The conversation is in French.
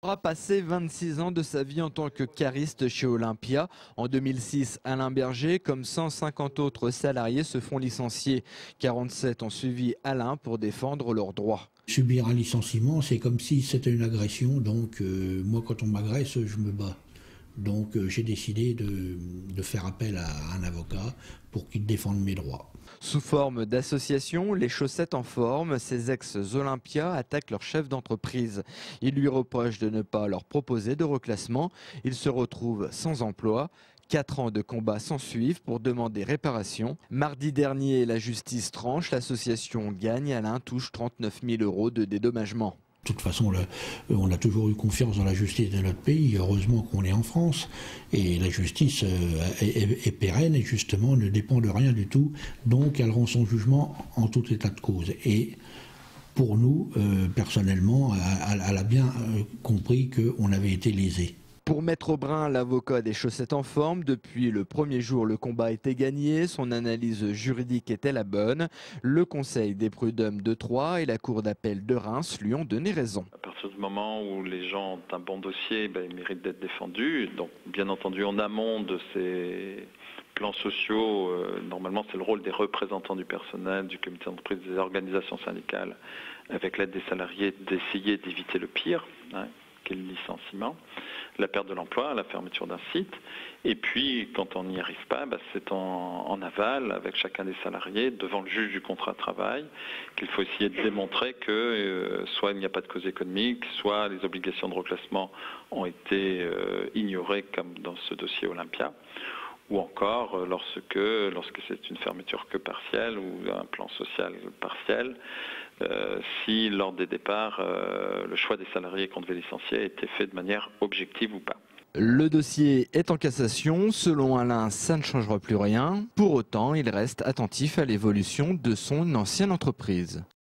A passé 26 ans de sa vie en tant que cariste chez Olympia. En 2006, Alain Berger, comme 150 autres salariés, se font licencier. 47 ont suivi Alain pour défendre leurs droits. Subir un licenciement, c'est comme si c'était une agression. Donc moi, quand on m'agresse, je me bats. Donc j'ai décidé de faire appel à un avocat pour qu'il défende mes droits. Sous forme d'association, les Chaussettes en forme, ces ex-Olympia attaquent leur chef d'entreprise. Ils lui reprochent de ne pas leur proposer de reclassement. Ils se retrouvent sans emploi. 4 ans de combat s'ensuivent pour demander réparation. Mardi dernier, la justice tranche, l'association gagne. Alain touche 39 000 € de dédommagement. De toute façon, on a toujours eu confiance dans la justice de notre pays. Heureusement qu'on est en France. Et la justice est pérenne et justement ne dépend de rien du tout. Donc elle rend son jugement en tout état de cause. Et pour nous, personnellement, elle a bien compris qu'on avait été lésés. Pour Maître Aubrin, l'avocat des Chaussettes en forme, depuis le premier jour, le combat était gagné. Son analyse juridique était la bonne. Le Conseil des prud'hommes de Troyes et la Cour d'appel de Reims lui ont donné raison. À partir du moment où les gens ont un bon dossier, ils méritent d'être défendus. Donc, bien entendu, en amont de ces plans sociaux, normalement, c'est le rôle des représentants du personnel, du comité d'entreprise, des organisations syndicales, avec l'aide des salariés, d'essayer d'éviter le pire. Qu'est le licenciement, la perte de l'emploi, la fermeture d'un site. Et puis, quand on n'y arrive pas, c'est en aval, avec chacun des salariés, devant le juge du contrat de travail, qu'il faut essayer de démontrer que soit il n'y a pas de cause économique, soit les obligations de reclassement ont été ignorées, comme dans ce dossier Olympia, ou encore lorsque c'est une fermeture que partielle ou un plan social partiel, si lors des départs, le choix des salariés qu'on devait licencier a été fait de manière objective ou pas. Le dossier est en cassation. Selon Alain, ça ne changera plus rien. Pour autant, il reste attentif à l'évolution de son ancienne entreprise.